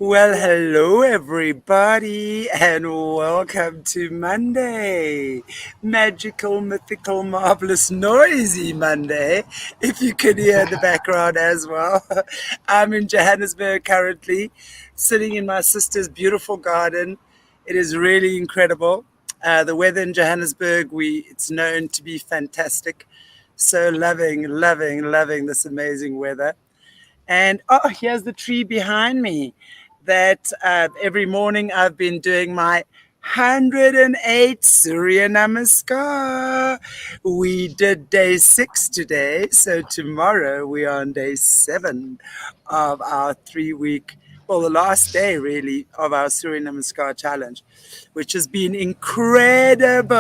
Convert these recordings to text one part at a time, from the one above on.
Well, hello everybody, and welcome to Monday. Magical, mythical, marvelous, noisy Monday. If you could hear the background as well. I'm in Johannesburg currently, sitting in my sister's beautiful garden. It is really incredible. The weather in Johannesburg, it's known to be fantastic. So loving this amazing weather. And oh, here's the tree behind me that every morning I've been doing my 108 Surya Namaskar. We did day 6 today, so tomorrow we are on day 7 of our 3 week, well, the last day really of our Surya Namaskar challenge, which has been incredible.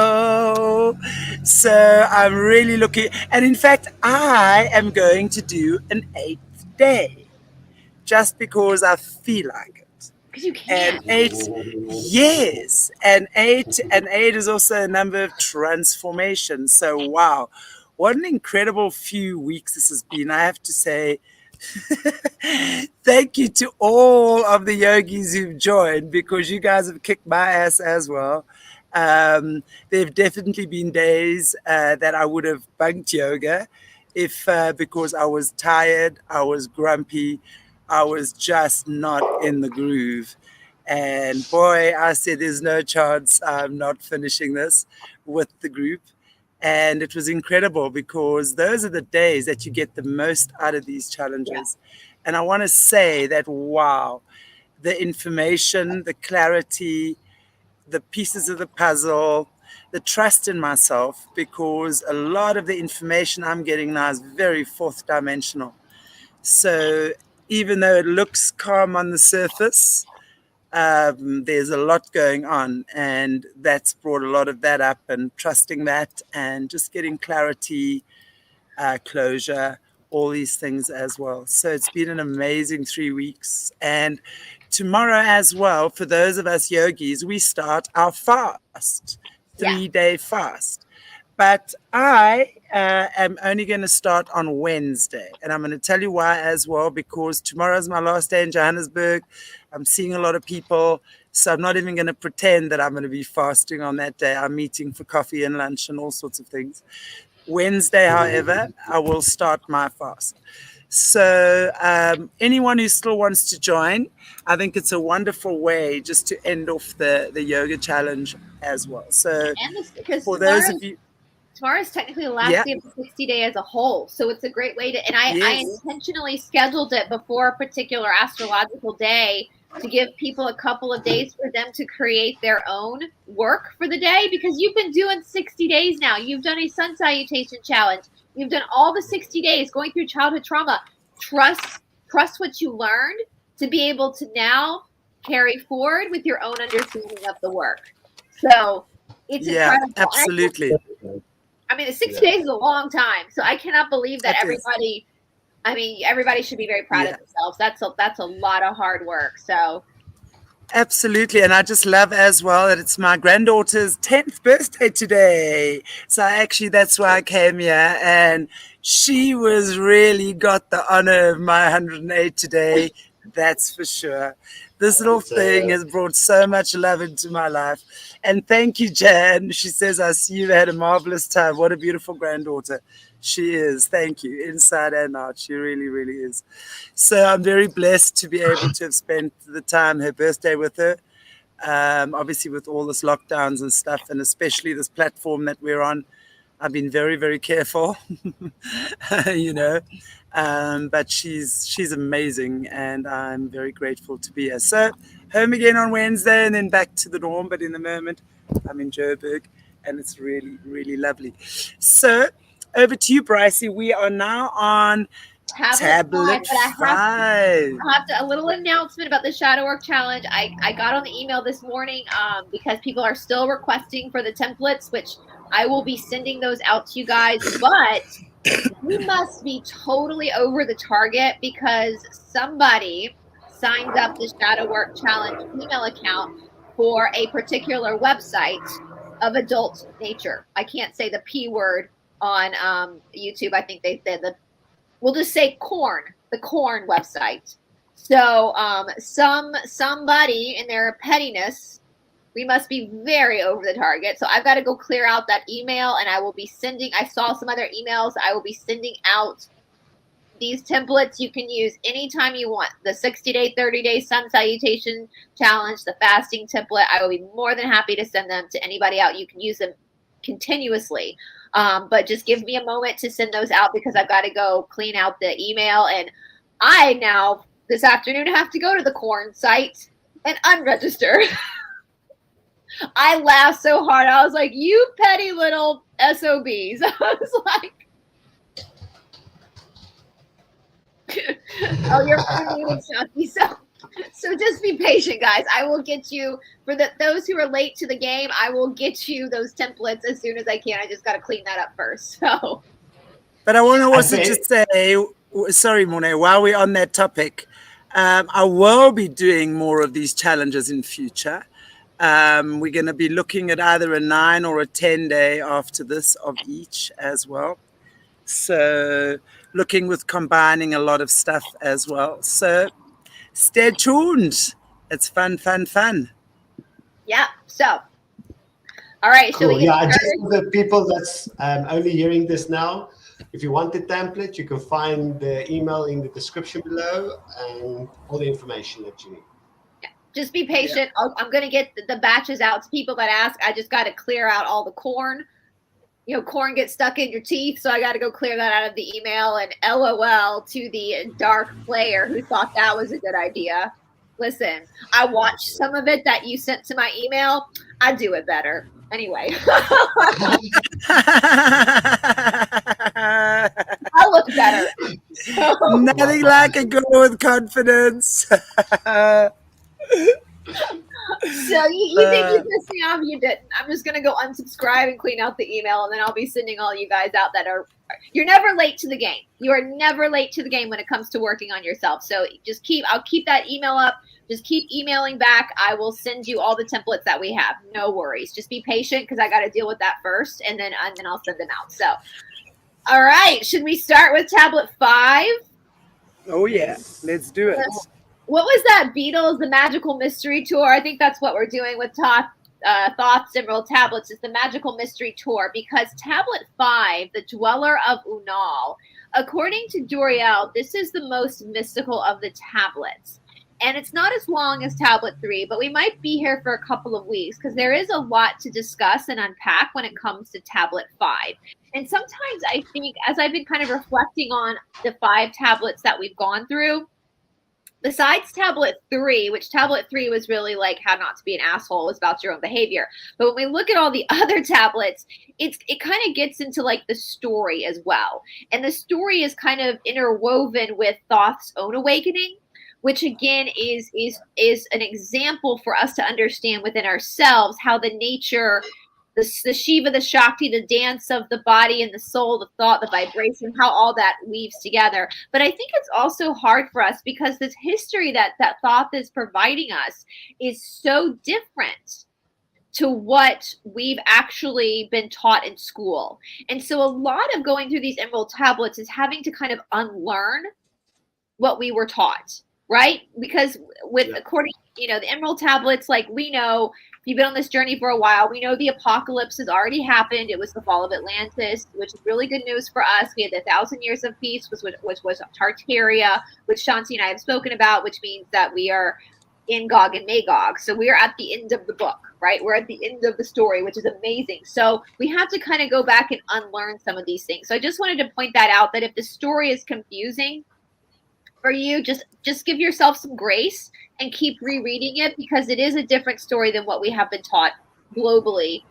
So I'm really looking, and in fact, I am going to do an 8th day just because I feel like it. Because you And can. 8, yes, and eight is also a number of transformation. So wow, what an incredible few weeks this has been. I have to say, thank you to all of the yogis who've joined, because you guys have kicked my ass as well. There have definitely been days that I would have bunked yoga if because I was tired, I was grumpy, I was just not in the groove. And boy, I said, there's no chance I'm not finishing this with the group. And it was incredible because those are the days that you get the most out of these Yeah. challenges. And I want to say that, wow, the information, the clarity, the pieces of the puzzle, the trust in myself, because a lot of the information I'm getting now is very fourth dimensional. So even though it looks calm on the surface, there's a lot going on, and that's brought a lot of that up, and trusting that and just getting clarity, closure, all these things as well. So it's been an amazing 3 weeks. And tomorrow as well, for those of us yogis, we start our fast, Yeah. 3-day fast. But I am only going to start on Wednesday. And I'm going to tell you why as well, because tomorrow is my last day in Johannesburg. I'm seeing a lot of people. So I'm not even going to pretend that I'm going to be fasting on that day. I'm meeting for coffee and lunch and all sorts of things. Wednesday, however, I will start my fast. So anyone who still wants to join, I think it's a wonderful way just to end off the yoga challenge as well. So And this, because for those of you, tomorrow is technically the last yeah, day of the 60-day as a whole. So it's a great way to, and I yes, intentionally scheduled it before a particular astrological day to give people a couple of days for them to create their own work for the day, because you've been doing 60 days now. You've done a sun salutation challenge. You've done all the 60 days going through childhood trauma. Trust what you learned to be able to now carry forward with your own understanding of the work. So it's yeah, incredible. absolutely. I mean, the 60 days is a long time, so I cannot believe that It is. everybody. I mean, everybody should be very proud Yeah. of themselves. That's a lot of hard work. So Absolutely. And I just love as well that it's my granddaughter's 10th birthday today. So actually, that's why I came here. And she was really got the honor of my 108 today. That's for sure. This little thing has brought so much love into my life. And thank you, Jan. She says, I see you've had a marvelous time. What a beautiful granddaughter. She is. Thank you. Inside and out. She really, really is. So I'm very blessed to be able to have spent the time, her birthday, with her. Obviously, with all this lockdowns and stuff, and especially this platform that we're on, I've been very, very careful, you know. But she's amazing, and I'm very grateful to be here. So home again on Wednesday, and then back to the norm. But in the moment, I'm in Joburg, and it's really, really lovely. So over to you, Brycey. We are now on Tablet but I 5. have to, a little announcement about the shadow work challenge. I got on the email this morning because people are still requesting for the templates, which I will be sending those out to you guys. But we must be totally over the target because somebody signed up the shadow work challenge email account for a particular website of adult nature. I can't say the P word on YouTube. I think they said we'll just say corn, the corn website. So somebody in their pettiness, we must be very over the target. So I've got to go clear out that email, and I will be sending, I saw some other emails. I will be sending out these templates you can use anytime you want. The 60-day, 30-day sun salutation challenge, the fasting template. I will be more than happy to send them to anybody out. You can use them continuously. But just give me a moment to send those out because I've got to go clean out the email. And I now, this afternoon, have to go to the corn site and unregister. I laughed so hard. I was like, you petty little SOBs. I was like, oh, you're muted, Chunky. So just be patient, guys. I will get you, for those who are late to the game, I will get you those templates as soon as I can. I just got to clean that up first. So. But I want to also just say, sorry, Morné, while we're on that topic, I will be doing more of these challenges in future. We're going to be looking at either a 9 or a 10-day after this of each as well. So looking with combining a lot of stuff as well. So stay tuned. It's fun. Yeah. So, all right. Cool. Yeah, just for the people that's only hearing this now, if you want the template, you can find the email in the description below and all the information that you need. Just be patient. Yeah. I'm going to get the batches out to people that ask. I just got to clear out all the corn. You know, corn gets stuck in your teeth, so I got to go clear that out of the email. And LOL to the dark player who thought that was a good idea. Listen, I watched some of it that you sent to my email. I do it better. Anyway. I look better. So. Nothing like a girl with confidence. So you think you pissed me off? You didn't. I'm just going to go unsubscribe and clean out the email, and then I'll be sending all you guys out that are – you're never late to the game. You are never late to the game when it comes to working on yourself. So just I'll keep that email up. Just keep emailing back. I will send you all the templates that we have. No worries. Just be patient because I got to deal with that first, and then I'll send them out. So, all right. Should we start with tablet 5? Oh, yeah. Let's do it. What was that, Beatles, the Magical Mystery Tour? I think that's what we're doing with Thoth's Emerald Tablets is the Magical Mystery Tour, because Tablet 5, the Dweller of Unal, according to Doriel, this is the most mystical of the tablets. And it's not as long as Tablet 3, but we might be here for a couple of weeks because there is a lot to discuss and unpack when it comes to Tablet 5. And sometimes I think, as I've been kind of reflecting on the 5 tablets that we've gone through, besides Tablet 3, which Tablet 3 was really like how not to be an asshole, was about your own behavior. But when we look at all the other tablets, it kind of gets into like the story as well. And the story is kind of interwoven with Thoth's own awakening, which again is an example for us to understand within ourselves how the nature, the Shiva, the Shakti, the dance of the body and the soul, the thought, the vibration, how all that weaves together. But I think it's also hard for us because this history that Thoth is providing us is so different to what we've actually been taught in school. And so a lot of going through these Emerald Tablets is having to kind of unlearn what we were taught, right? Because according, the Emerald Tablets, like we know, if you've been on this journey for a while, we know the apocalypse has already happened. It was the fall of Atlantis, which is really good news for us. We had the 1,000 years of peace, which was Tartaria, which Shanti and I have spoken about, which means that we are in Gog and Magog. So we are at the end of the book, right? We're at the end of the story, which is amazing. So we have to kind of go back and unlearn some of these things. So I just wanted to point that out, that if the story is confusing for you, just give yourself some grace and keep rereading it, because it is a different story than what we have been taught globally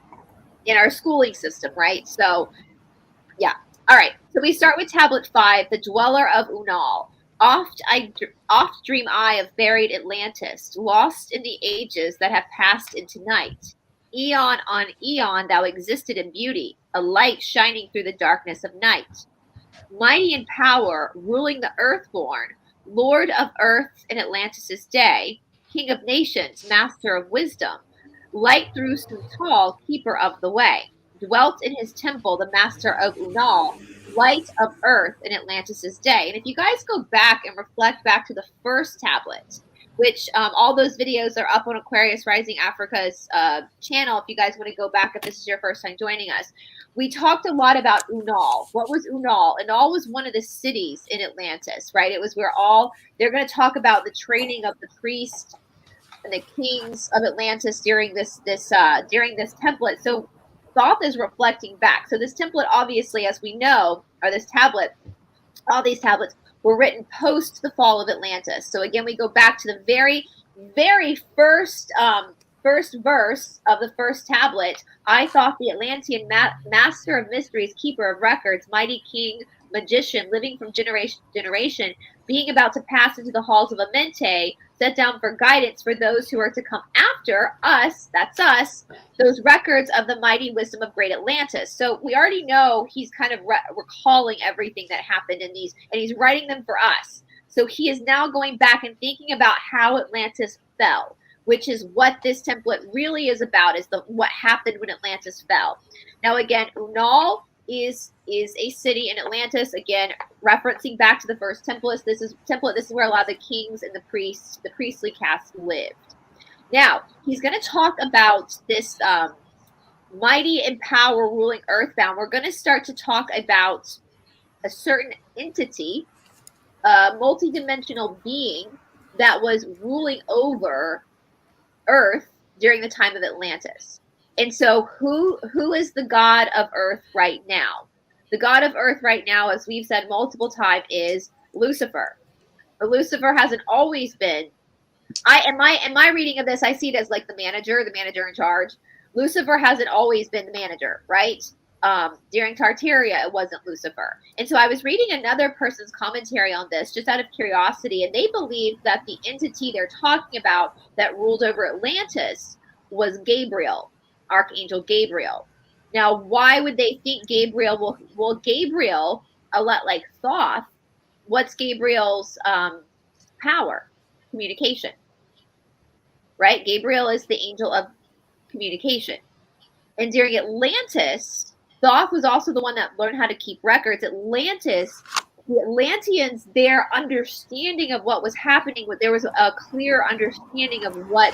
in our schooling system, right? So, yeah. All right. So we start with Tablet 5, the Dweller of Unal. Oft dream I of buried Atlantis, lost in the ages that have passed into night. Eon on eon thou existed in beauty, a light shining through the darkness of night. Mighty in power, ruling the earthborn, Lord of earth in Atlantis' day, King of nations, master of wisdom, light through Suntal, keeper of the way, dwelt in his temple, the master of Unal, light of earth in Atlantis' day. And if you guys go back and reflect back to the first tablet, which all those videos are up on Aquarius Rising Africa's channel, if you guys want to go back, if this is your first time joining us, we talked a lot about Unal. What was Unal? Unal was one of the cities in Atlantis, right? It was where they're going to talk about the training of the priests and the kings of Atlantis during this template. So Thoth is reflecting back. So this template, obviously, as we know, or this tablet, all these tablets were written post the fall of Atlantis. So again, we go back to the very, very first verse of the first tablet. I thought the Atlantean master of mysteries, keeper of records, mighty king, magician, living from generation to generation, being about to pass into the halls of Amente, set down for guidance for those who are to come after us, that's us, those records of the mighty wisdom of great Atlantis. So we already know he's kind of recalling everything that happened in these, and he's writing them for us. So he is now going back and thinking about how Atlantis fell, which is what this template really is about, is what happened when Atlantis fell. Now again, Unal is a city in Atlantis, again referencing back to the first template. This is where a lot of the kings and the priests, the priestly caste, lived. Now he's going to talk about this mighty and power ruling earthbound. We're going to start to talk about a certain entity, a multi-dimensional being that was ruling over Earth during the time of Atlantis. And so who is the god of Earth right now? The god of Earth right now, as we've said multiple times, is Lucifer. But Lucifer hasn't always been. In my reading of this, I see it as like the manager in charge. Lucifer hasn't always been the manager, right? During Tartaria, it wasn't Lucifer. And so I was reading another person's commentary on this just out of curiosity, and they believed that the entity they're talking about that ruled over Atlantis was Gabriel, Archangel Gabriel. Now, why would they think Gabriel? Well, Gabriel, a lot like Thoth, what's Gabriel's power? Communication, right? Gabriel is the angel of communication. And during Atlantis, Thoth was also the one that learned how to keep records. Atlantis, the Atlanteans, their understanding of what was happening, there was a clear understanding of what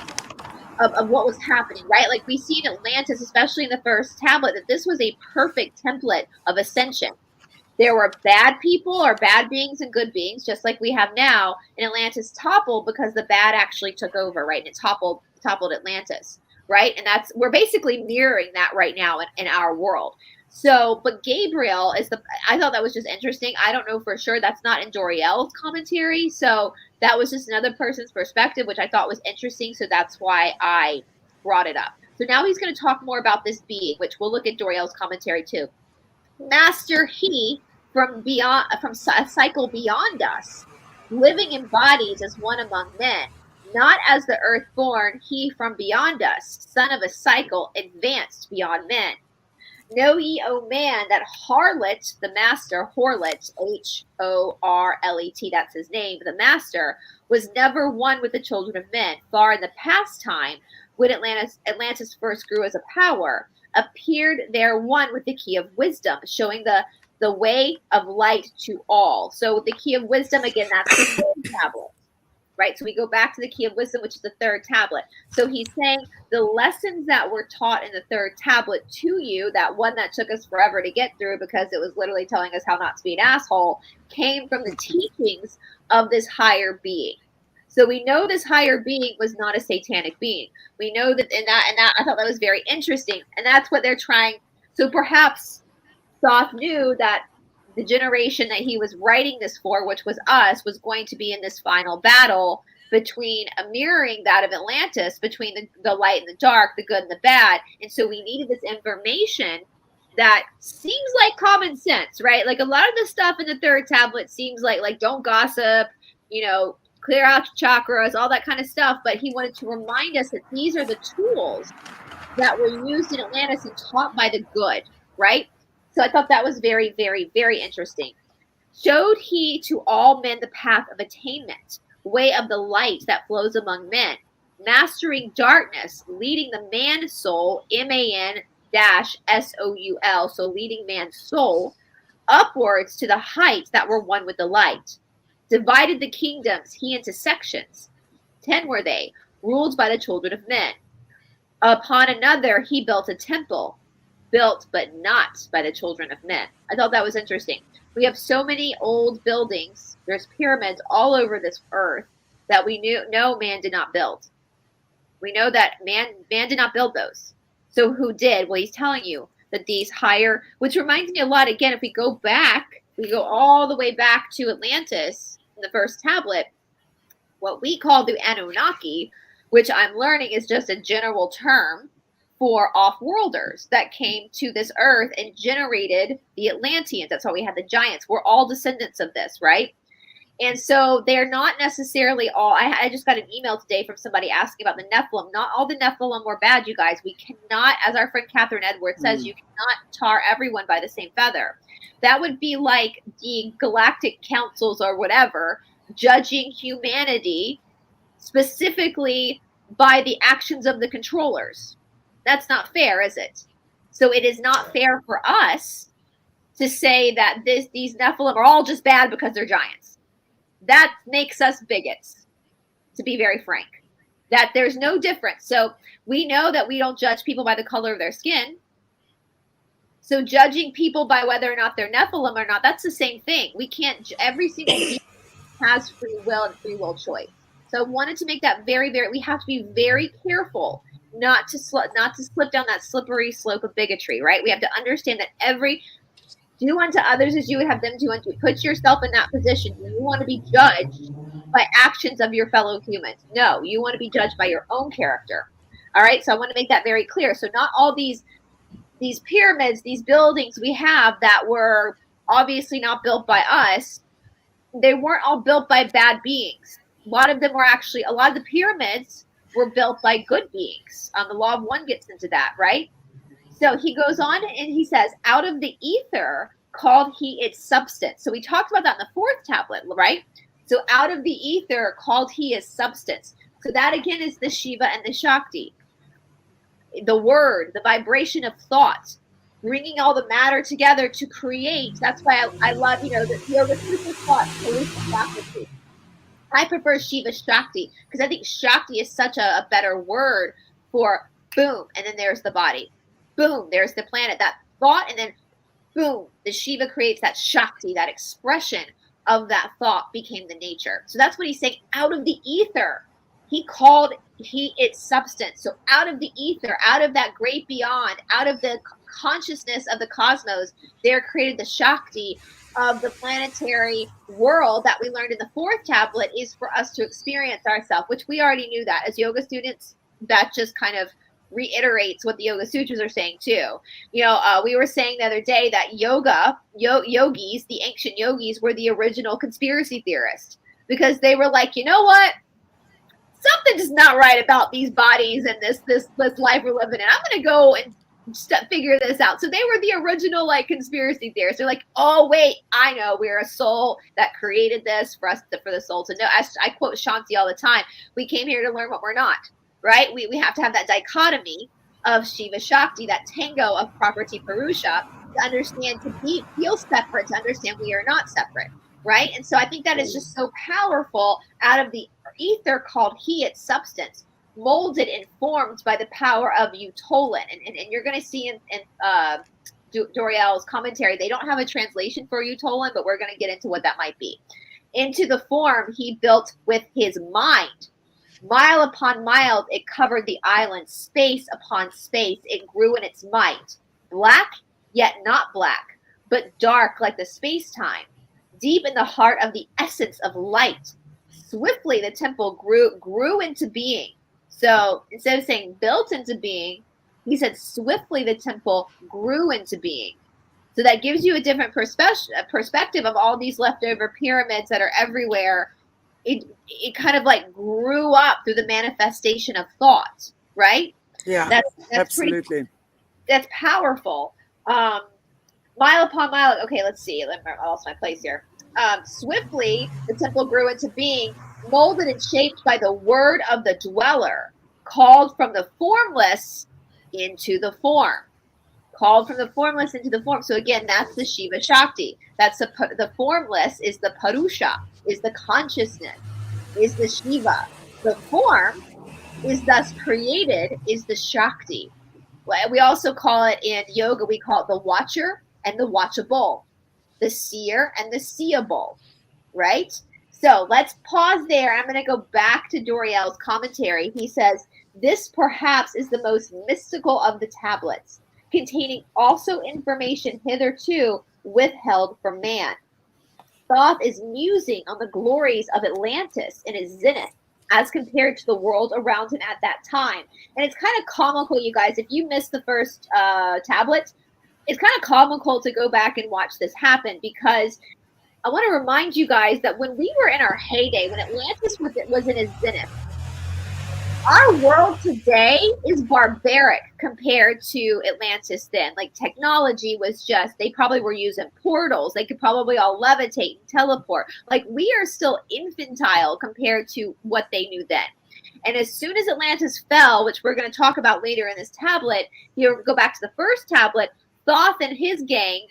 was happening, right? Like we see in Atlantis, especially in the first tablet, that this was a perfect template of ascension. There were bad people or bad beings and good beings, just like we have now. And Atlantis toppled because the bad actually took over, right? And it toppled Atlantis, right? And we're basically mirroring that right now in our world. So, but Gabriel I thought that was just interesting. I don't know for sure. That's not in Joriel's commentary. So that was just another person's perspective, which I thought was interesting. So that's why I brought it up. So now he's going to talk more about this being, which we'll look at Joriel's commentary too. Master he from a cycle beyond us, living in bodies as one among men, not as the earth born, he from beyond us, son of a cycle, advanced beyond men. Know ye, O man, that harlot, the master, Horlet, Horlet, that's his name, the master, was never one with the children of men. Far in the past time, when Atlantis first grew as a power, appeared there one with the key of wisdom, showing the way of light to all. So the key of wisdom, again, that's the third tablet, right? So we go back to the key of wisdom, which is the third tablet. So he's saying the lessons that were taught in the third tablet to you, that one that took us forever to get through because it was literally telling us how not to be an asshole, came from the teachings of this higher being. So we know this higher being was not a satanic being. We know that, and that I thought that was very interesting. And that's what they're trying. So perhaps Thoth knew that the generation that he was writing this for, which was us, was going to be in this final battle between mirroring that of Atlantis, between the light and the dark, the good and the bad. And so we needed this information that seems like common sense, right? Like a lot of the stuff in the third tablet seems like don't gossip, clear out your chakras, all that kind of stuff. But he wanted to remind us that these are the tools that were used in Atlantis and taught by the good, right? So I thought that was very, very, very interesting. Showed he to all men the path of attainment, way of the light that flows among men, mastering darkness, leading the man soul, man, -SOUL, so leading man's soul, upwards to the heights that were one with the light. Divided the kingdoms he into sections. 10 were they, ruled by the children of men. Upon another he built a temple, built but not by the children of men. I thought that was interesting. We have so many old buildings, there's pyramids all over this earth that we know man did not build. We know that man did not build those. So who did? Well, he's telling you that these higher, which reminds me a lot, again, if we go all the way back to Atlantis in the first tablet, what we call the Anunnaki, which I'm learning is just a general term for off-worlders that came to this earth and generated the Atlanteans. That's why we had the giants. We're all descendants of this, right? And so they're not necessarily all. I just got an email today from somebody asking about the Nephilim. Not all the Nephilim were bad, you guys. We cannot, as our friend Catherine Edwards says, you cannot tar everyone by the same feather. That would be like the galactic councils or whatever judging humanity specifically by the actions of the controllers. That's not fair, is it? So it is not fair for us to say that these Nephilim are all just bad because they're giants. That makes us bigots, to be very frank. That there's no difference. So we know that we don't judge people by the color of their skin. So judging people by whether or not they're Nephilim or not, that's the same thing. We can't, every single being has free will and free will choice. So I wanted to make that very, very, we have to be very careful not to slip down that slippery slope of bigotry, right? We have to understand that do unto others as you would have them do unto you. Put yourself in that position. You want to be judged by actions of your fellow humans. No, you want to be judged by your own character. All right, so I want to make that very clear. So not all these pyramids, these buildings we have that were obviously not built by us, they weren't all built by bad beings. A lot of the pyramids were built by good beings. The law of one gets into that, right? So he goes on and he says, out of the ether called he its substance. So we talked about that in the fourth tablet, right? So out of the ether called he its substance. So that again is the Shiva and the Shakti. The word, the vibration of thought, bringing all the matter together to create. That's why I love, the super thought, solution faculty. I prefer Shiva Shakti because I think Shakti is such a better word for boom, and then there's the body. Boom, there's the planet, that thought, and then boom, the Shiva creates that Shakti, that expression of that thought became the nature. So that's what he's saying. Out of the ether, he called its substance. So out of the ether, out of that great beyond, out of the consciousness of the cosmos, there created the Shakti of the planetary world that we learned in the fourth tablet is for us to experience ourselves, which we already knew that as yoga students. That just kind of reiterates what the Yoga Sutras are saying too. We were saying the other day that yogis, the ancient yogis, were the original conspiracy theorists because they were like, you know what? Something's not right about these bodies and this life we're living in. I'm going to go and figure this out. So they were the original conspiracy theorists. They're like, oh wait, I know, we're a soul that created this for the soul to know. I quote Shanti all the time. We came here to learn what we're not. Right? We have to have that dichotomy of Shiva Shakti, that tango of Prakriti Purusha, to understand, to feel separate, to understand we are not separate, right? And so I think that is just so powerful. Out of the ether called he its substance, molded and formed by the power of Utolin. And you're going to see in Doriel's commentary, they don't have a translation for Utolin, but we're going to get into what that might be. Into the form he built with his mind. Mile upon mile, it covered the island. Space upon space, it grew in its might. Black, yet not black, but dark like the space-time. Deep in the heart of the essence of light. Swiftly, the temple grew into being. So instead of saying built into being, he said swiftly the temple grew into being. So that gives you a different perspective of all these leftover pyramids that are everywhere. It kind of grew up through the manifestation of thought, right? Yeah, that's absolutely. That's powerful. Mile upon mile. Okay, let's see. I lost my place here. Swiftly, the temple grew into being, molded and shaped by the word of the dweller, called from the formless into the form. called from the formless into the form. So again, that's the Shiva Shakti. That's the formless is the Purusha, is the consciousness, is the Shiva. The form is thus created, is the Shakti. We also call it in yoga, we call it the watcher and the watchable, the seer and the seeable, right? So let's pause there. I'm going to go back to Doriel's commentary. He says, this perhaps is the most mystical of the tablets, containing also information hitherto withheld from man. Thoth is musing on the glories of Atlantis in its zenith, as compared to the world around him at that time. And it's kind of comical, you guys. If you missed the first tablet, it's kind of comical to go back and watch this happen, because I want to remind you guys that when we were in our heyday, when Atlantis was in its zenith, our world today is barbaric compared to Atlantis then. Like, technology was just, they probably were using portals. They could probably all levitate and teleport. Like, we are still infantile compared to what they knew then. And as soon as Atlantis fell, which we're going to talk about later in this tablet, you go back to the first tablet, Thoth and his gang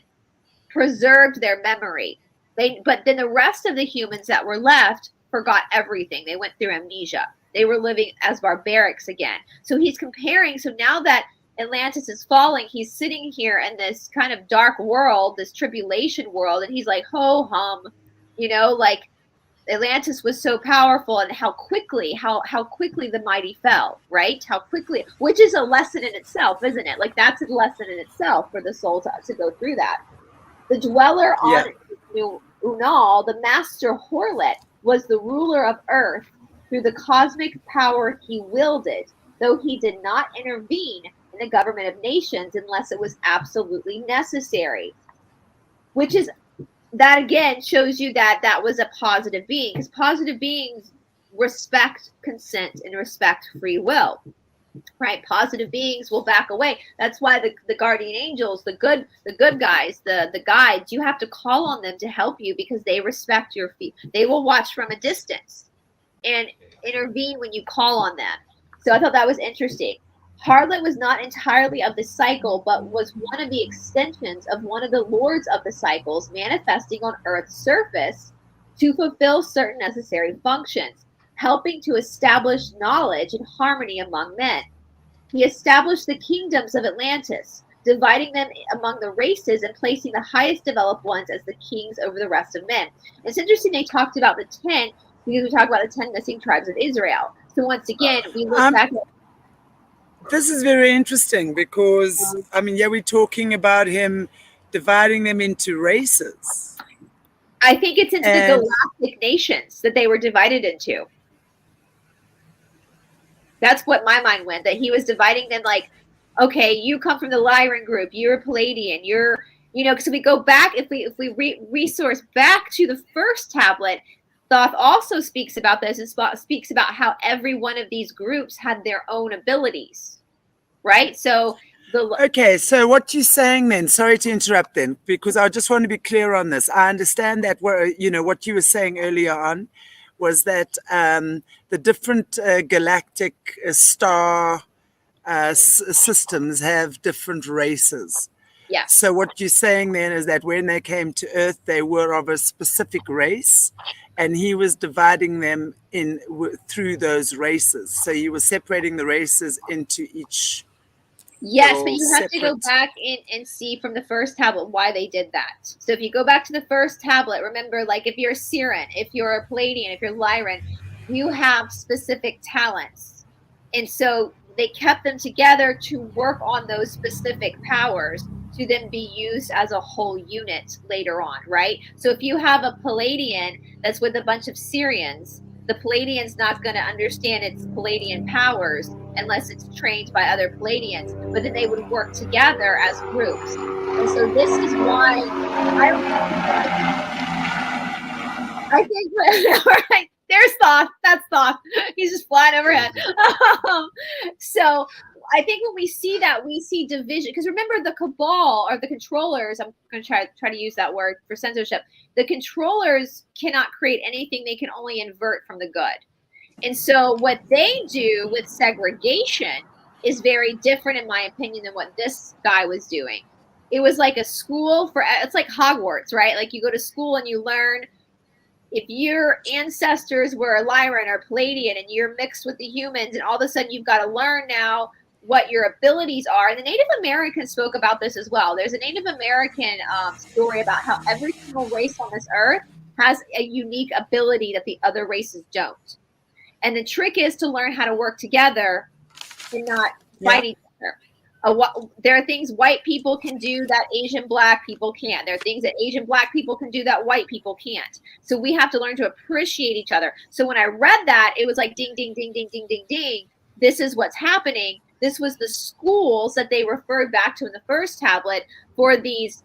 preserved their memory. But then the rest of the humans that were left forgot everything. They went through amnesia. They were living as barbarics again. So he's comparing. So now that Atlantis is falling, he's sitting here in this kind of dark world, this tribulation world, and he's like, ho hum, you know, like Atlantis was so powerful, and how quickly the mighty fell, right? How quickly, which is a lesson in itself, isn't it? Like, that's a lesson in itself for the soul to go through that. The dweller on Unal, the master Horlet, was the ruler of earth. Through the cosmic power he wielded, though he did not intervene in the government of nations unless it was absolutely necessary. Which is, that again shows you that that was a positive being, because positive beings respect consent and respect free will, right? Positive beings will back away. That's why the guardian angels, the good guys, the guides, you have to call on them to help you, because they respect your feet. They will watch from a distance and intervene when you call on them. So I thought that was interesting. Harlot was not entirely of the cycle, but was one of the extensions of one of the lords of the cycles, manifesting on Earth's surface to fulfill certain necessary functions, helping to establish knowledge and harmony among men. He established the kingdoms of Atlantis, dividing them among the races and placing the highest developed ones as the kings over the rest of men. It's interesting they talked about the 10, because we talk about the 10 missing tribes of Israel. So once again, we look back at... This is very interesting, because, I mean, yeah, we're talking about him dividing them into races. I think it's into the galactic nations that they were divided into. That's what my mind went, that he was dividing them like, okay, you come from the Lyran group, you're a Palladian, you're, you know, because we go back, if we resource back to the first tablet, Thoth also speaks about this and speaks about how every one of these groups had their own abilities, right? So okay, so what you're saying then, sorry to interrupt then, because I just want to be clear on this. I understand that, you know, what you were saying earlier on was that the different galactic star systems have different races. Yeah. So what you're saying then is that when they came to Earth, they were of a specific race, and he was dividing them in through those races. So he was separating the races into each. Yes, but you have to go back and see from the first tablet why they did that. So if you go back to the first tablet, remember, like, if you're a Siren, if you're a Palladian, if you're Lyran, you have specific talents. And so they kept them together to work on those specific powers to then be used as a whole unit later on, right? So if you have a Palladian that's with a bunch of Syrians, the Palladian's not going to understand its Palladian powers unless it's trained by other Palladians, but then they would work together as groups. And so this is why I think, right, there's Thoth. That's Thoth. He's just flying overhead. So I think when we see that, we see division. Because remember, the cabal, or the controllers, I'm going to try to use that word for censorship. The controllers cannot create anything. They can only invert from the good. And so what they do with segregation is very different, in my opinion, than what this guy was doing. It was like a school it's like Hogwarts, right? Like you go to school and you learn. If your ancestors were Lyran or Palladian and you're mixed with the humans, and all of a sudden you've got to learn now what your abilities are. And the Native Americans spoke about this as well. There's a Native American story about how every single race on this earth has a unique ability that the other races don't. And the trick is to learn how to work together and not fight each other. There are things white people can do that Asian Black people can't. There are things that Asian Black people can do that white people can't. So we have to learn to appreciate each other. So when I read that, it was like ding, ding, ding, ding, ding, ding, ding. This is what's happening. This was the schools that they referred back to in the first tablet for these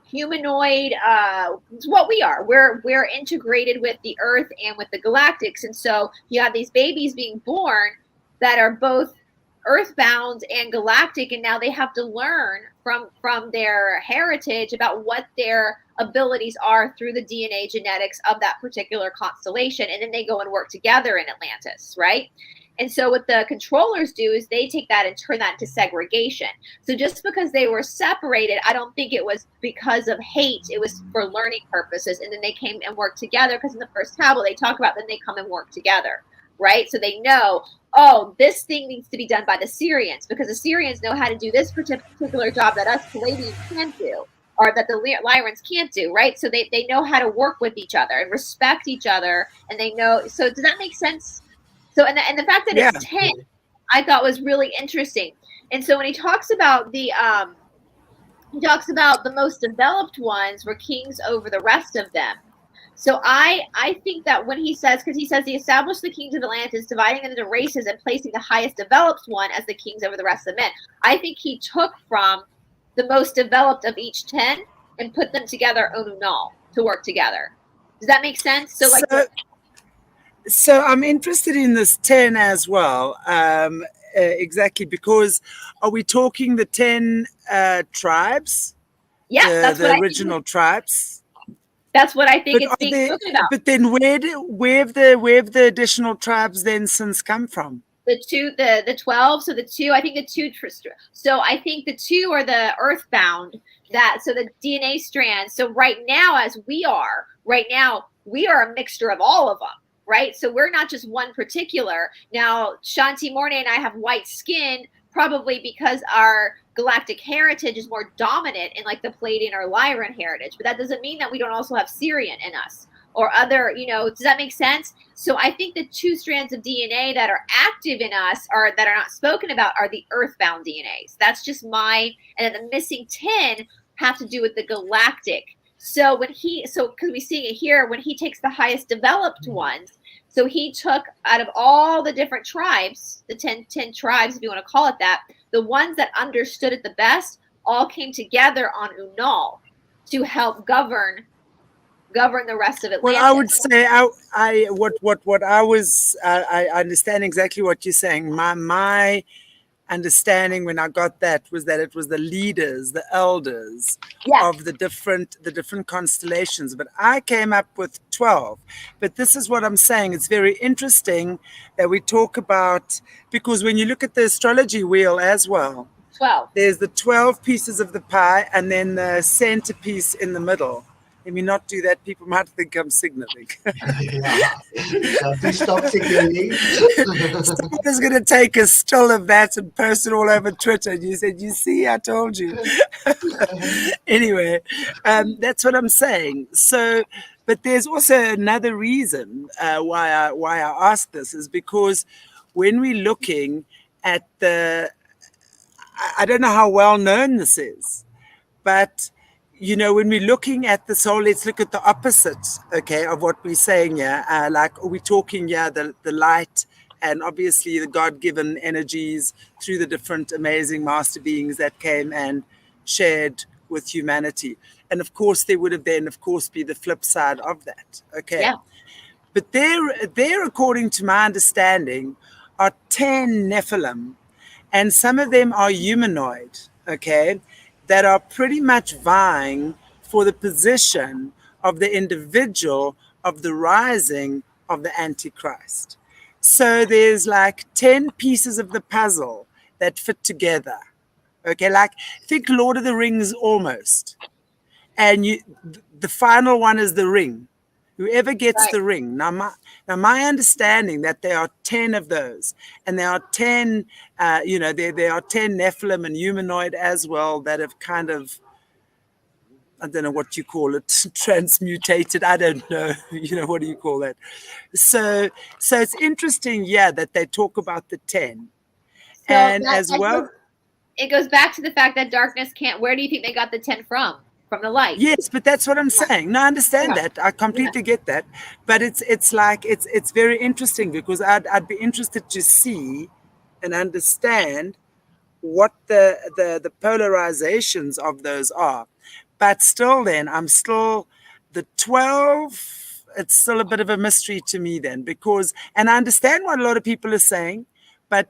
humanoid, it's what we are. We're integrated with the Earth and with the galactics. And so you have these babies being born that are both earthbound and galactic, and now they have to learn from their heritage about what their abilities are through the DNA genetics of that particular constellation, and then they go and work together in Atlantis, right? And so what the controllers do is they take that and turn that into segregation. So just because they were separated, I don't think it was because of hate. It was for learning purposes, and then they came and worked together, because in the first tablet they talk about then they come and work together, right? So they know, oh, this thing needs to be done by the Syrians, because the Syrians know how to do this particular job that us Palladians can't do, or that the Lyrans can't do, right? So they know how to work with each other and respect each other, and they know. So does that make sense? So and the fact that it's 10, I thought was really interesting. And so when he talks about the most developed ones were kings over the rest of them. So I think that when he says, because he says he established the kings of Atlantis, dividing them into races and placing the highest developed one as the kings over the rest of the men. I think he took from the most developed of each 10 and put them together Onunal to work together. Does that make sense? So I'm interested in this 10 as well. Exactly, because are we talking the 10 tribes? Yeah, that's the original tribes. That's what I think it's being spoken about. But then where have the additional tribes then since come from? The 12. So the 2, I think the 2. So I think the 2 are the earthbound. So the DNA strands. So right now, we are a mixture of all of them. Right. So we're not just one particular. Now, Chantelle Morné and I have white skin, probably because our galactic heritage is more dominant in like the Palladian or Lyran heritage. But that doesn't mean that we don't also have Syrian in us or other, does that make sense? So I think the 2 strands of DNA that are active in us or that are not spoken about are the earthbound DNAs. That's just and then the missing 10 have to do with the galactic. So because we see it here, when he takes the highest developed ones, so he took out of all the different tribes, the 10 tribes, if you want to call it that, the ones that understood it the best all came together on Unal to help govern the rest of Atlantis. Well, I would say I understand exactly what you're saying. My understanding when I got that was that it was the leaders, the elders of the different constellations. But I came up with 12. But this is what I'm saying. It's very interesting that we talk about, because when you look at the astrology wheel as well, 12. There's the 12 pieces of the pie and then the centerpiece in the middle. Let me not do that. People might think I'm signaling. So please stop signaling. Someone's going to take a still of that and post it all over Twitter. And you said, you see, I told you. Anyway, that's what I'm saying. So, but there's also another reason why I ask this is because when we're looking at I don't know how well known this is, but when we're looking at the soul, let's look at the opposite, okay, of what we're saying here. Like we're talking here, the light and obviously the God-given energies through the different amazing master beings that came and shared with humanity. And of course, there would have then, of course, be the flip side of that, okay? Yeah. But there, according to my understanding, are 10 Nephilim, and some of them are humanoid, okay, that are pretty much vying for the position of the individual of the rising of the Antichrist. So there's like 10 pieces of the puzzle that fit together. Okay, like think Lord of the Rings almost. And the final one is the ring. Whoever gets Right. the ring. Now my understanding that there are 10 of those, and there are 10, there are 10 Nephilim and humanoid as well that have kind of, I don't know what you call it, transmutated. I don't know. What do you call that? So it's interesting, yeah, that they talk about the 10. So And as well, it goes back to the fact that darkness can't. Where do you think they got the 10 from? From the light. yes, but that's what I'm saying. No, I understand that. I completely get that. But it's like it's very interesting because I'd be interested to see and understand what the polarizations of those are. But still, then I'm still the 12. It's still a bit of a mystery to me then, because, and I understand what a lot of people are saying, but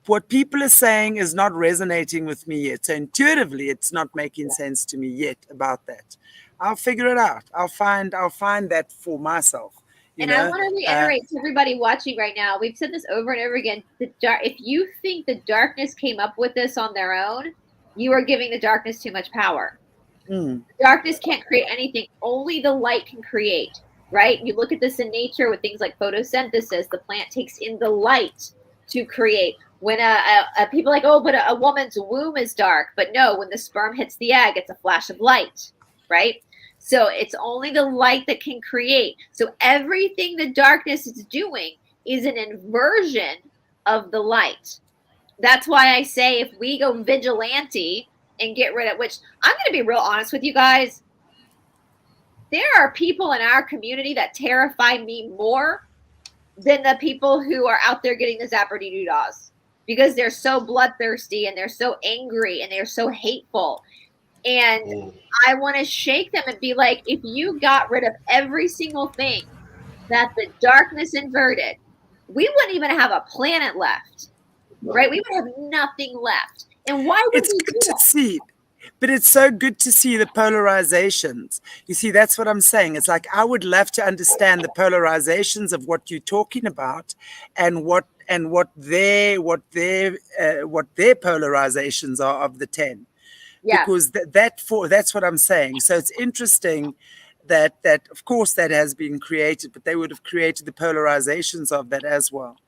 what people are saying is not resonating with me yet. So intuitively, it's not making sense to me yet about that. I'll figure it out. I'll find that for myself. And I want to reiterate to everybody watching right now, we've said this over and over again. If you think the darkness came up with this on their own, you are giving the darkness too much power. The darkness can't create anything. Only the light can create, right? You look at this in nature with things like photosynthesis. The plant takes in the light to create. When people are like, oh, but a woman's womb is dark. But no, when the sperm hits the egg, it's a flash of light, right? So it's only the light that can create. So everything the darkness is doing is an inversion of the light. That's why I say if we go vigilante and get rid of, which I'm going to be real honest with you guys, there are people in our community that terrify me more than the people who are out there getting the zapper-dee-doo-dahs, because they're so bloodthirsty and they're so angry and they're so hateful. And I want to shake them and be like, if you got rid of every single thing that the darkness inverted, we wouldn't even have a planet left, right? We would have nothing left. And why would it's we good do to that? see, but it's so good to see the polarizations. You see, that's what I'm saying. It's like I would love to understand the polarizations of what you're talking about, and what their polarizations are of the 10. Yeah. Because that's what I'm saying. So it's interesting that of course that has been created, but they would have created the polarizations of that as well.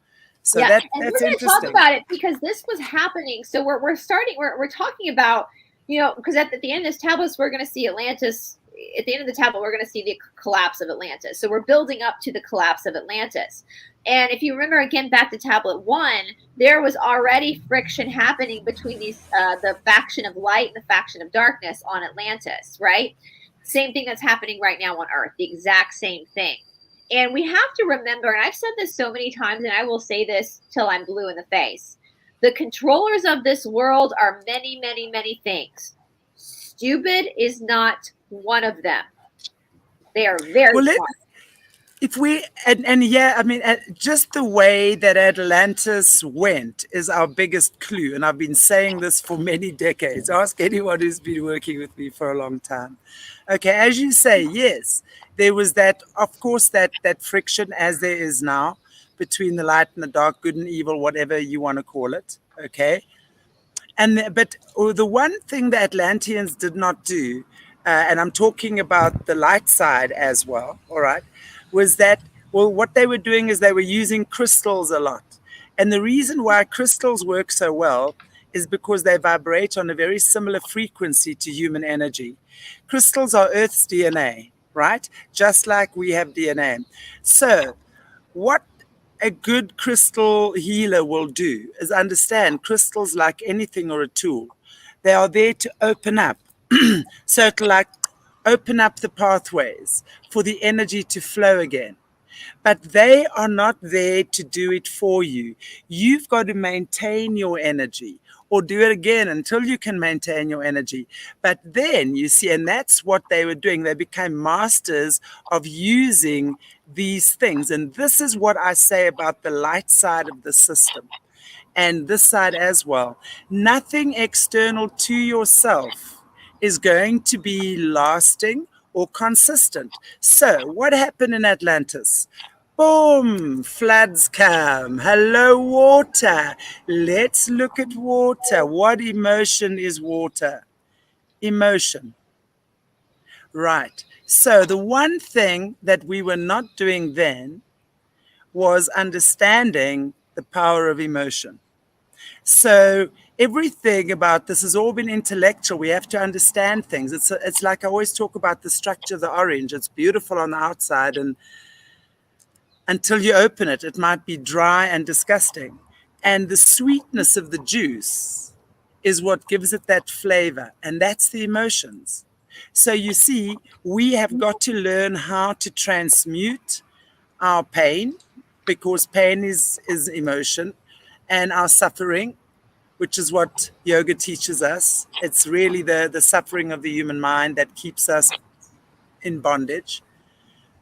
So yeah. that's we're going to talk about it because this was happening. So we're talking about, because at the end of this tablet, we're going to see Atlantis. At the end of the tablet, we're going to see the collapse of Atlantis. So we're building up to the collapse of Atlantis. And if you remember, again, back to tablet 1, there was already friction happening between these the faction of light and the faction of darkness on Atlantis, right? Same thing that's happening right now on Earth, the exact same thing. And we have to remember, and I've said this so many times, and I will say this till I'm blue in the face, the controllers of this world are many, many, many things. Stupid is not one of them. They are very smart. If we and yeah, I mean, just the way that Atlantis went is our biggest clue, and I've been saying this for many decades. Ask anyone who's been working with me for a long time. Okay, as you say, yes, there was that, of course, that friction, as there is now, between the light and the dark, good and evil, whatever you want to call it. Okay, but the one thing the Atlanteans did not do, and I'm talking about the light side as well, all right, was that, well, what they were doing is they were using crystals a lot. And the reason why crystals work so well is because they vibrate on a very similar frequency to human energy. Crystals are Earth's DNA, right? Just like we have DNA. So what a good crystal healer will do is understand crystals, like anything or a tool, they are there to open up. So to like open up the pathways for the energy to flow again. But they are not there to do it for you. You've got to maintain your energy, or do it again until you can maintain your energy. But then you see, and that's what they were doing. They became masters of using these things. And this is what I say about the light side of the system, and this side as well. Nothing external to yourself is going to be lasting or consistent. So what happened in Atlantis? Boom, floods come. Hello, water. Let's look at water. What emotion is water? Emotion. Right. So the one thing that we were not doing then was understanding the power of emotion. So everything about this has all been intellectual. We have to understand things. It's like I always talk about the structure of the orange. It's beautiful on the outside, and until you open it, it might be dry and disgusting. And the sweetness of the juice is what gives it that flavor, and that's the emotions. So you see, we have got to learn how to transmute our pain, because pain is emotion, and our suffering, which is what yoga teaches us. It's really the suffering of the human mind that keeps us in bondage,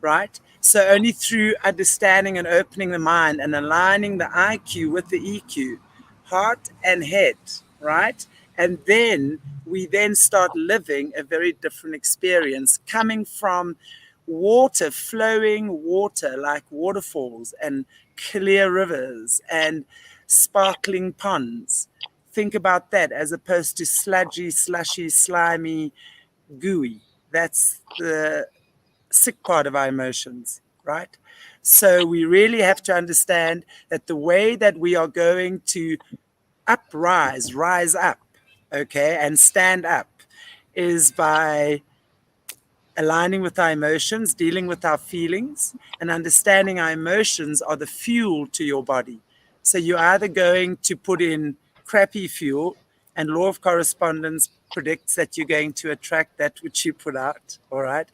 right? So only through understanding and opening the mind and aligning the IQ with the EQ, heart and head, right? And then we then start living a very different experience, coming from water, flowing water like waterfalls and clear rivers and sparkling ponds. Think about that, as opposed to sludgy, slushy, slimy, gooey. That's the sick part of our emotions, right? So we really have to understand that the way that we are going to rise up, okay, and stand up is by aligning with our emotions, dealing with our feelings, and understanding our emotions are the fuel to your body. So you're either going to put in crappy fuel, and law of correspondence predicts that you're going to attract that which you put out, all right?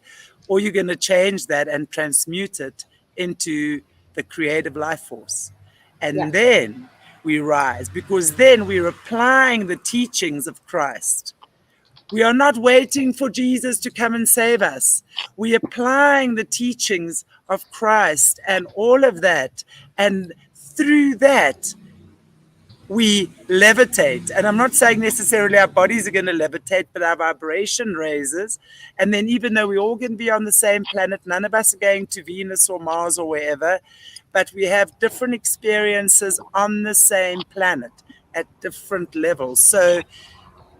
Or you're going to change that and transmute it into the creative life force. And then we rise, because then we're applying the teachings of Christ. We are not waiting for Jesus to come and save us. We're applying the teachings of Christ and all of that. And through that, we levitate. And I'm not saying necessarily our bodies are going to levitate, but our vibration raises. And then even though we're all going to be on the same planet, none of us are going to Venus or Mars or wherever, but we have different experiences on the same planet at different levels. So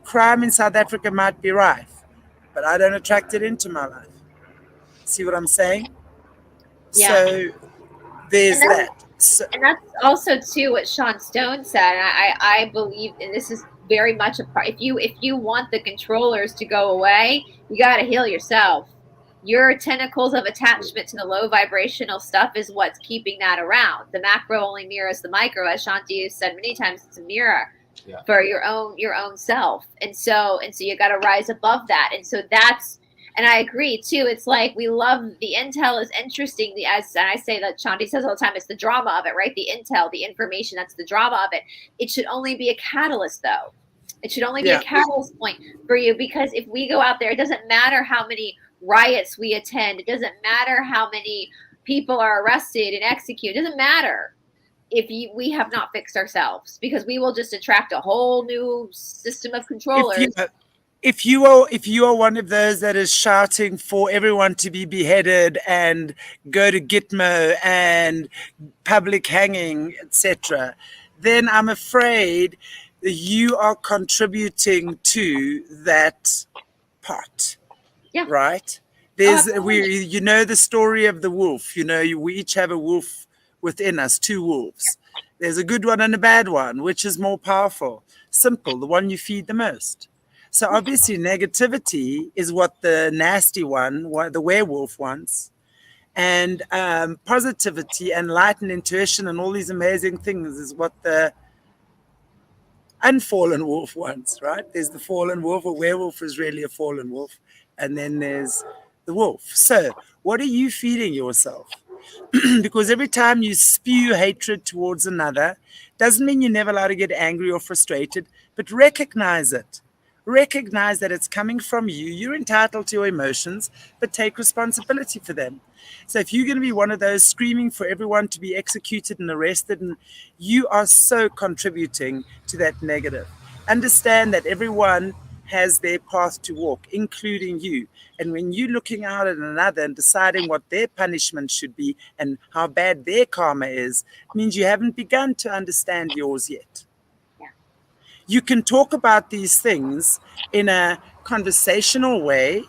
crime in South Africa might be rife, but I don't attract it into my life. See what I'm saying? Yeah. So there's that. So, and that's also too what Sean Stone said. And I believe, and this is very much a part. If you want the controllers to go away, you got to heal yourself. Your tentacles of attachment to the low vibrational stuff is what's keeping that around. The macro only mirrors the micro, as Shanti has said many times. It's a mirror. Yeah. For your own self, and so you got to rise above that. And so that's, and I agree too. It's like we love the intel is interesting. And I say that Shanti says all the time, it's the drama of it, right? The intel, the information, that's the drama of it. It should only be a catalyst, though. It should only be a catalyst point for you, because if we go out there, it doesn't matter how many riots we attend. It doesn't matter how many people are arrested and executed. It doesn't matter if we have not fixed ourselves, because we will just attract a whole new system of controllers. If you are one of those that is shouting for everyone to be beheaded and go to Gitmo and public hanging, etc., then I'm afraid that you are contributing to that part. Yeah. Right? There's you know the story of the wolf. You know, we each have a wolf within us, two wolves. There's a good one and a bad one. Which is more powerful? Simple, the one you feed the most. So obviously negativity is what the nasty one, what the werewolf wants. And positivity and light and intuition and all these amazing things is what the unfallen wolf wants, right? There's the fallen wolf. A werewolf is really a fallen wolf. And then there's the wolf. So what are you feeding yourself? Because every time you spew hatred towards another, doesn't mean you're never allowed to get angry or frustrated, but recognize it. Recognize that it's coming from you. You're entitled to your emotions, but take responsibility for them. So if you're going to be one of those screaming for everyone to be executed and arrested, and you are so contributing to that negative, understand that everyone has their path to walk, including you. And when you're looking out at another and deciding what their punishment should be and how bad their karma is, it means you haven't begun to understand yours yet. Yeah. You can talk about these things in a conversational way,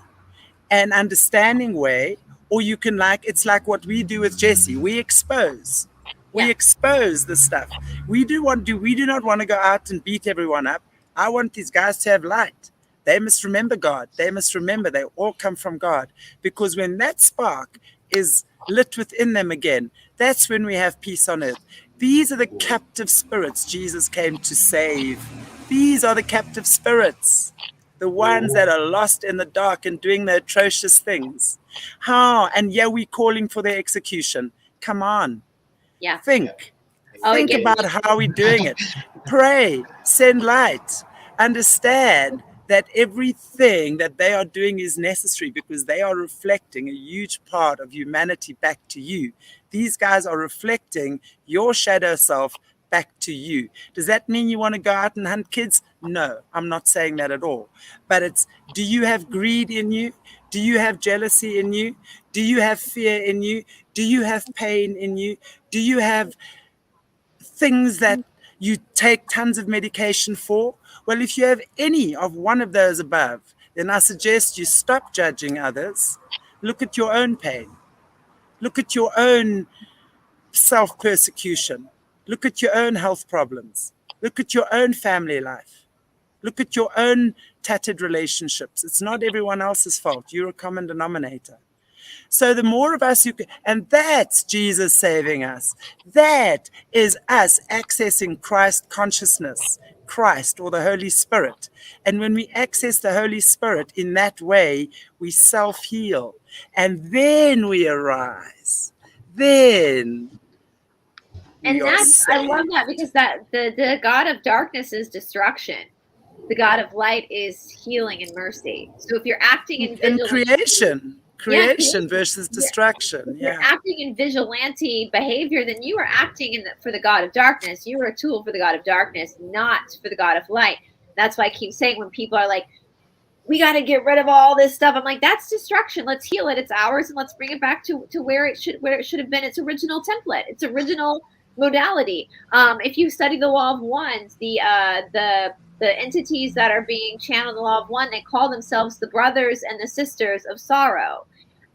an understanding way, or you can it's like what we do with Jesse. We expose. We expose the stuff. We do not want to go out and beat everyone up. I want these guys to have light. They must remember God. They must remember they all come from God. Because when that spark is lit within them again, that's when we have peace on earth. These are the captive spirits Jesus came to save. These are the captive spirits. The ones that are lost in the dark and doing the atrocious things. How? And we're calling for their execution. Come on. Yeah. Think about how we're doing it. Pray, send light, understand that everything that they are doing is necessary because they are reflecting a huge part of humanity back to you. These guys are reflecting your shadow self back to you. Does that mean you want to go out and hunt kids? No, I'm not saying that at all. But do you have greed in you? Do you have jealousy in you? Do you have fear in you? Do you have pain in you? Do you have things that you take tons of medication for? Well, if you have any of one of those above, then I suggest you stop judging others. Look at your own pain. Look at your own self-persecution. Look at your own health problems. Look at your own family life. Look at your own tattered relationships. It's not everyone else's fault. You're a common denominator. So the more of us and that's Jesus saving us. That is us accessing Christ consciousness, Christ or the Holy Spirit. And when we access the Holy Spirit in that way, we self-heal. And then we arise. Then and that's, I love that because that the God of darkness is destruction. The God of light is healing and mercy. So if you're acting in creation versus destruction. You're acting in vigilante behavior, then you are acting for the God of darkness. You are a tool for the God of darkness, not for the God of light. That's why I keep saying when people are like, we got to get rid of all this stuff. I'm like, that's destruction. Let's heal it. It's ours, and let's bring it back to where it should have been. Its original template. Its original modality. If you study the law of ones, the entities that are being channeled the law of one, they call themselves the brothers and the sisters of sorrow.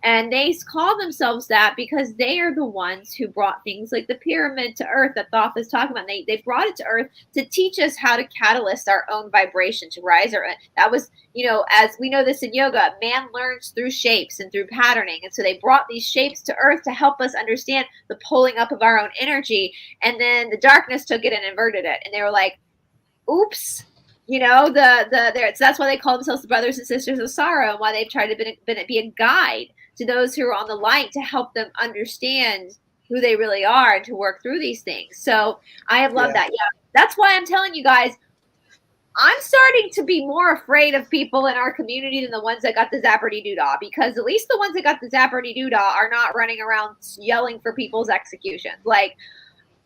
And they call themselves that because they are the ones who brought things like the pyramid to earth that Thoth is talking about. They brought it to earth to teach us how to catalyst our own vibration, to rise our own. That was, as we know this in yoga, man learns through shapes and through patterning. And so they brought these shapes to earth to help us understand the pulling up of our own energy. And then the darkness took it and inverted it. And they were like, oops. So that's why they call themselves the brothers and sisters of sorrow, and why they've tried to be a guide to those who are on the light to help them understand who they really are and to work through these things. So I have loved that. Yeah, that's why I'm telling you guys, I'm starting to be more afraid of people in our community than the ones that got the zapperty-doo-dah, because at least the ones that got the zapperty-doo-dah are not running around yelling for people's executions. Like,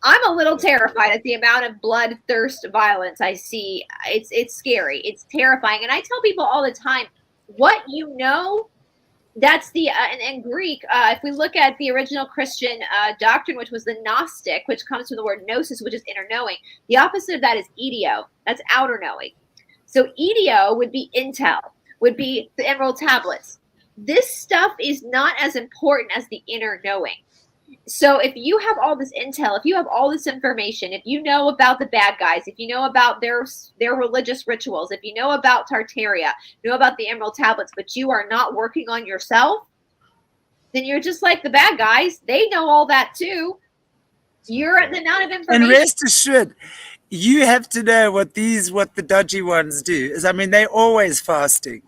I'm a little terrified at the amount of bloodthirst violence I see. It's scary. It's terrifying. And I tell people all the time, what that's the, in Greek, if we look at the original Christian doctrine, which was the Gnostic, which comes from the word gnosis, which is inner knowing. The opposite of that is ideo. That's outer knowing. So ideo would be intel, would be the emerald tablets. This stuff is not as important as the inner knowing. So if you have all this intel, if you have all this information, if you know about the bad guys, if you know about their religious rituals, if you know about Tartaria, you know about the Emerald Tablets, but you are not working on yourself, then you're just like the bad guys. They know all that too. You're the amount of information. And rest assured, you have to know what the dodgy ones do. They're always fasting.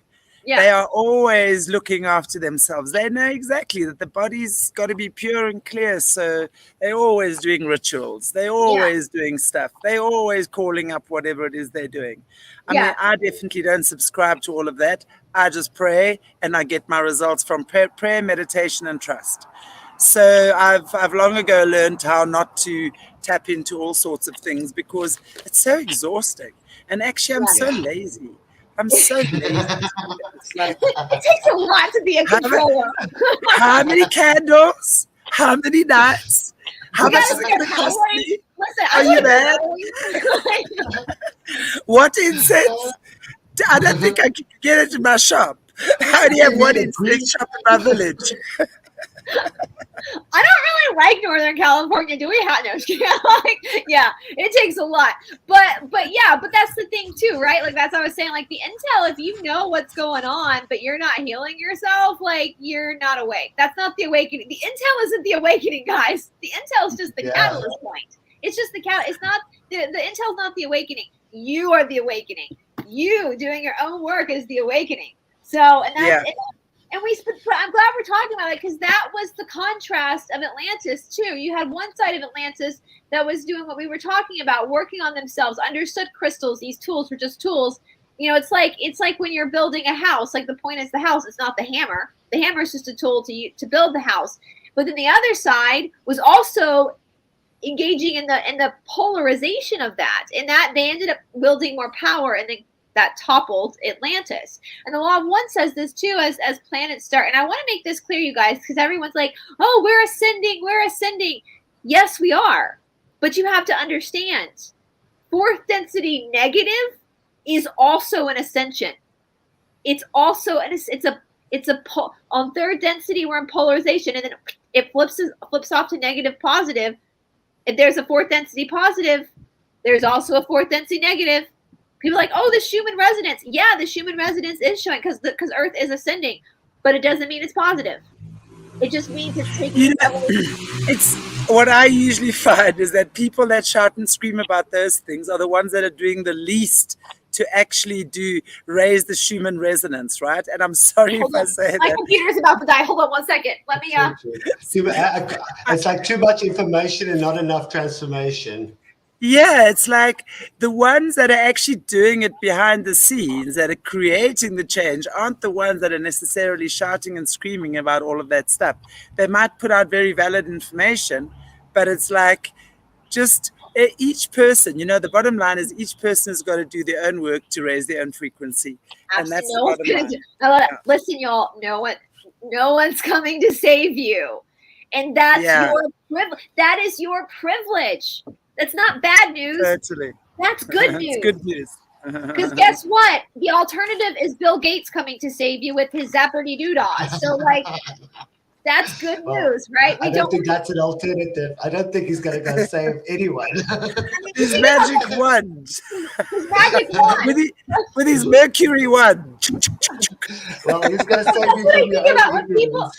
Yeah. They are always looking after themselves. They know exactly that the body's got to be pure and clear. So they're always doing rituals. They're always doing stuff. They're always calling up whatever it is they're doing. I mean, I definitely don't subscribe to all of that. I just pray and I get my results from prayer, meditation, and trust. So I've long ago learned how not to tap into all sorts of things because it's so exhausting. And actually, I'm so lazy. I'm so lazy. It's like, it takes a lot to be a controller. how many candles? How many nights? How much is it going to cost me? Listen, Are you there? What incense? I don't think I can get it in my shop. I only have one incense shop in my village. I don't really like Northern California. Do we have no? Like, yeah, it takes a lot. But that's the thing too, right? Like that's what I was saying. Like the intel, if you know what's going on, but you're not healing yourself, like you're not awake. That's not the awakening. The intel isn't the awakening, guys. The intel is just the catalyst point. It's just the It's not the intel's not the awakening. You are the awakening. You doing your own work is the awakening. So, and that's and I'm glad we're talking about it because that was the contrast of Atlantis too. You had one side of Atlantis that was doing what we were talking about, working on themselves, understood crystals. These tools were just tools. You know, it's like when you're building a house. Like the point is the house. It's not the hammer. The hammer is just a tool to build the house. But then the other side was also engaging in the polarization of that, and that they ended up building more power, and then that toppled Atlantis. And the law of one says this too, as planets start. And I want to make this clear, you guys, because everyone's like, oh, we're ascending. Yes, we are. But you have to understand, fourth density negative is also an ascension. It's also, on third density, we're in polarization, and then it flips off to negative positive. If there's a fourth density positive, there's also a fourth density negative. People are like, oh, the Schumann resonance. Yeah, the Schumann resonance is showing because Earth is ascending, but it doesn't mean it's positive. It just means it's taking. It's what I usually find is that people that shout and scream about those things are the ones that are doing the least to actually raise the Schumann resonance, right? And I'm sorry if I say that. My computer's about to die. Hold on 1 second. Let me. See, it's like too much information and not enough transformation. Yeah, it's like the ones that are actually doing it behind the scenes, that are creating the change, aren't the ones that are necessarily shouting and screaming about all of that stuff. They might put out very valid information, but it's like just each person, the bottom line is each person has got to do their own work to raise their own frequency. And that's the bottom line. Listen, y'all, no one's coming to save you. And that's your privilege. That is your privilege. That's not bad news. Totally. That's good news. It's good news. Because guess what? The alternative is Bill Gates coming to save you with his zapperty-doodah. So, like, that's good news, right? I don't think that's an alternative. I don't think he's going to go save anyone. His magic wand. His magic wand. with his Mercury wand. Well, he's going to save you from your own people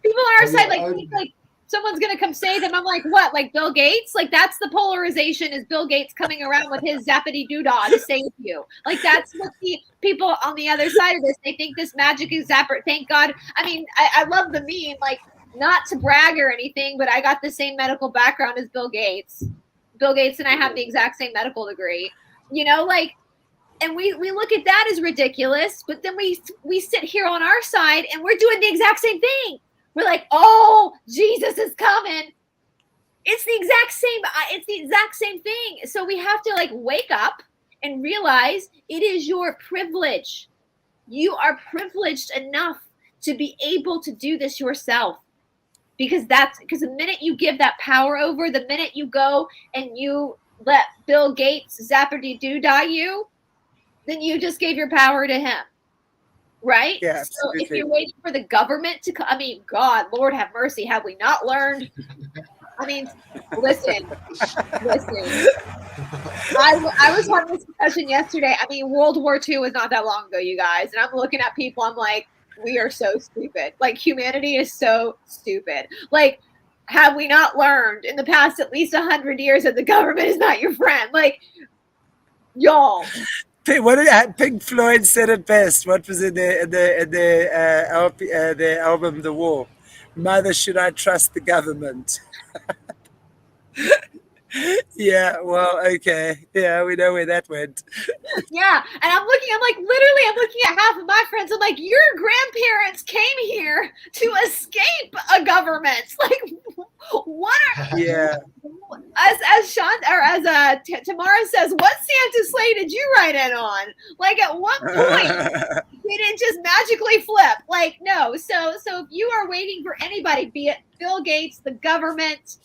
on our side, like someone's going to come save him. I'm like, what? Like Bill Gates? Like that's the polarization is Bill Gates coming around with his zappity-doodah to save you. Like that's what the people on the other side of this, they think this magic is zapper. Thank God. I mean, I love the meme, like not to brag or anything, but I got the same medical background as Bill Gates. Bill Gates and I have the exact same medical degree, and we look at that as ridiculous, but then we sit here on our side and we're doing the exact same thing. We're like, oh, Jesus is coming. It's the exact same thing. So we have to wake up and realize it is your privilege. You are privileged enough to be able to do this yourself. Because the minute you give that power over, the minute you go and you let Bill Gates zapperty-doo-dah you, then you just gave your power to him. Right? Yeah, so if you're waiting for the government to come, I mean, God, Lord have mercy, have we not learned? I mean, listen. I was having this discussion yesterday. I mean, World War II was not that long ago, you guys. And I'm looking at people, I'm like, we are so stupid. Like, humanity is so stupid. Like, have we not learned in the past at least 100 years that the government is not your friend? Like, y'all. Pink Floyd said it best. What was in the album The War? Mother, should I trust the government? Yeah, well, okay. Yeah, we know where that went. Yeah, and I'm looking at half of my friends. I'm like, your grandparents came here to escape a government. Like, what? Yeah. as Sean or as Tamara says, what Santa sleigh did you ride in on? Like, at what point did it just magically flip? Like, no. So if you are waiting for anybody, be it Bill Gates, the government,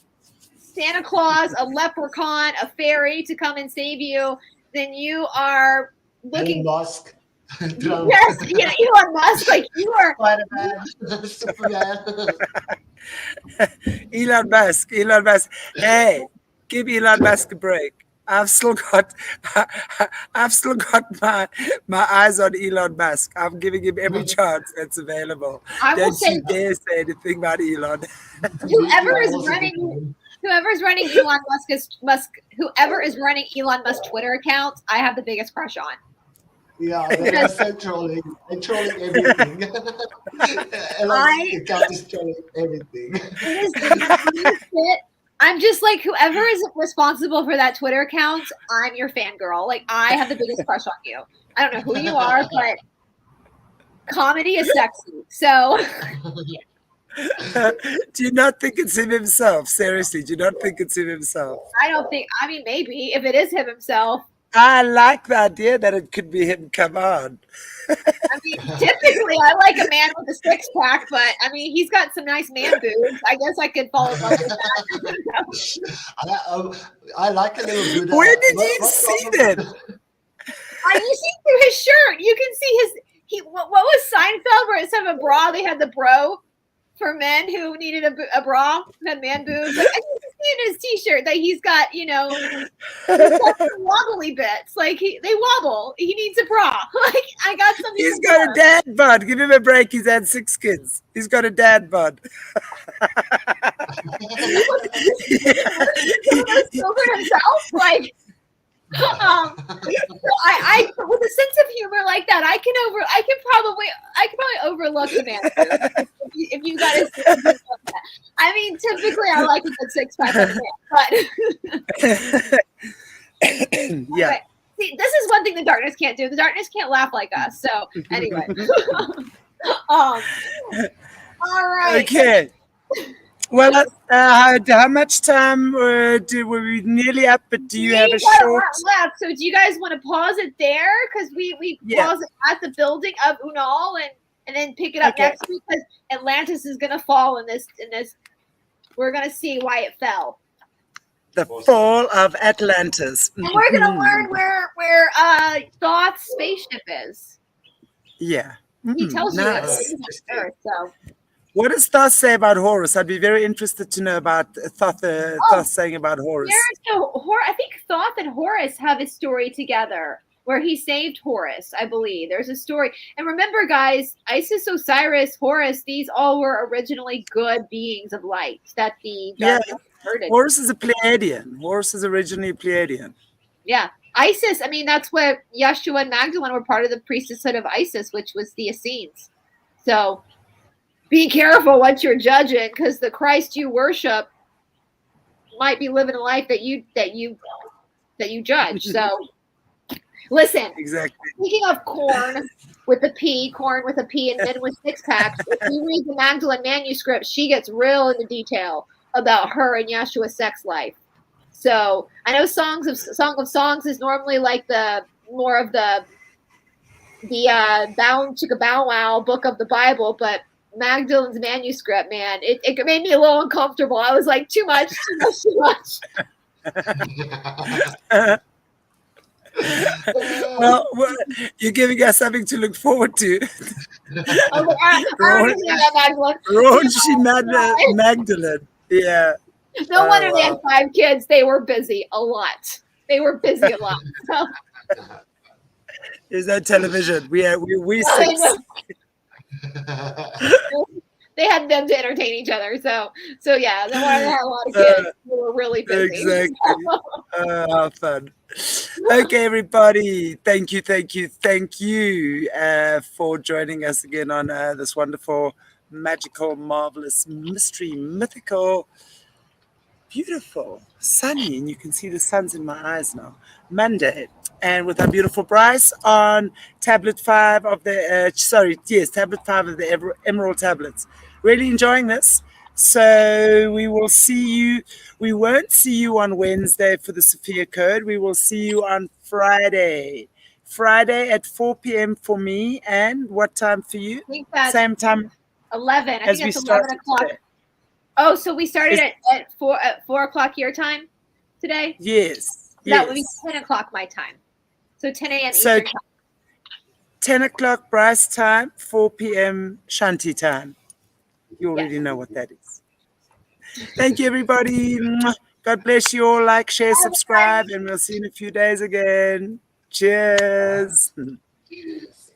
Santa Claus, a leprechaun, a fairy to come and save you, then you are looking. Elon Musk. Yes, yeah, Elon Musk. Like, you are. Superman. Elon Musk. Hey, give Elon Musk a break. I've still got my eyes on Elon Musk. I'm giving him every chance that's available. Don't you dare say anything about Elon. Whoever's running Elon whoever is running Elon Musk's Twitter account, I have the biggest crush on. Yeah, they're trolling. They're trolling everything. Account is trolling everything. I'm just like, whoever is responsible for that Twitter account, I'm your fangirl. Like, I have the biggest crush on you. I don't know who you are, but comedy is sexy. So. Do you not think it's him himself? Seriously, do you not think it's him himself? I don't think. I mean, maybe if it is him himself. I like the idea that it could be him. Come on. I mean, typically I like a man with a six-pack, but I mean, he's got some nice man boobs. I guess I could fall in love with that. I like a little bit. Where did you see that? You see through his shirt. You can see his. What was Seinfeld where instead of a bra they had the bro for men who needed a bra, who had man boobs. Like, I can see in his t-shirt that he's got, wobbly bits. Like, they wobble. He needs a bra. Like, I got something. He's got a dad bod. Give him a break. He's had 6 kids. He's got a dad bod. Over himself, like. I with a sense of humor like that, I can probably overlook the man if you guys. I mean, typically I like a good 6-pack, but yeah. Anyway, see, this is one thing the darkness can't do. The darkness can't laugh like us. So anyway, all right. Okay. Well, how much time were we nearly up? But do you have a short? A lot left. So do you guys want to pause it there? Because we pause it at the building of Unal and then pick it up next week, because Atlantis is going to fall in this. We're going to see why it fell. The fall of Atlantis. And we're going to learn where Thoth's spaceship is. Yeah. He tells you nice. It's Earth, so. What does Thoth say about Horus? I'd be very interested to know about Thoth saying about Horus. I think Thoth and Horus have a story together where he saved Horus, I believe. There's a story. And remember, guys, Isis, Osiris, Horus, these all were originally good beings of light that the darkness hurted. Horus is a Pleiadian. Horus is originally a Pleiadian. Yeah. Isis, I mean, that's what Yeshua and Magdalene were part of the priesthood of Isis, which was the Essenes. So be careful what you're judging, because the Christ you worship might be living a life that you judge. So listen. Exactly. Speaking of corn with a P, and men with 6-packs, if you read the Magdalene manuscript, she gets real into detail about her and Yeshua's sex life. So I know Song of Songs is normally like more of the Bound Chicka Bow Wow book of the Bible, but Magdalene's manuscript, man, it made me a little uncomfortable. I was like, too much. Well, you're giving us something to look forward to. Magdalene. Yeah. No wonder they had 5 kids. They were busy a lot. So. There's no television. We 6. They had them to entertain each other. So yeah, they wanted to have a lot of kids who were really busy. Exactly. How fun. Okay, everybody. Thank you for joining us again on this wonderful, magical, marvelous, mystery, mythical, beautiful, sunny, and you can see the sun's in my eyes now, Monday. And with our beautiful BRICE on tablet 5 of the tablet 5 of the Emerald tablets. Really enjoying this. So we will see you. We won't see you on Wednesday for the Sophia Code. We will see you on Friday. Friday at 4 p.m. for me. And what time for you? I think that's same time 11. I as think we that's 11 started o'clock. today. Oh, so we started at 4 o'clock your time today? Yes. That would be Yes. 10 o'clock my time. So 10 a.m. So Eastern time. 10 o'clock Bryce time, 4 p.m. Shanti time. You already know what that is. Thank you, everybody. God bless you all. Like, share, subscribe, and we'll see you in a few days again. Cheers. Cheers.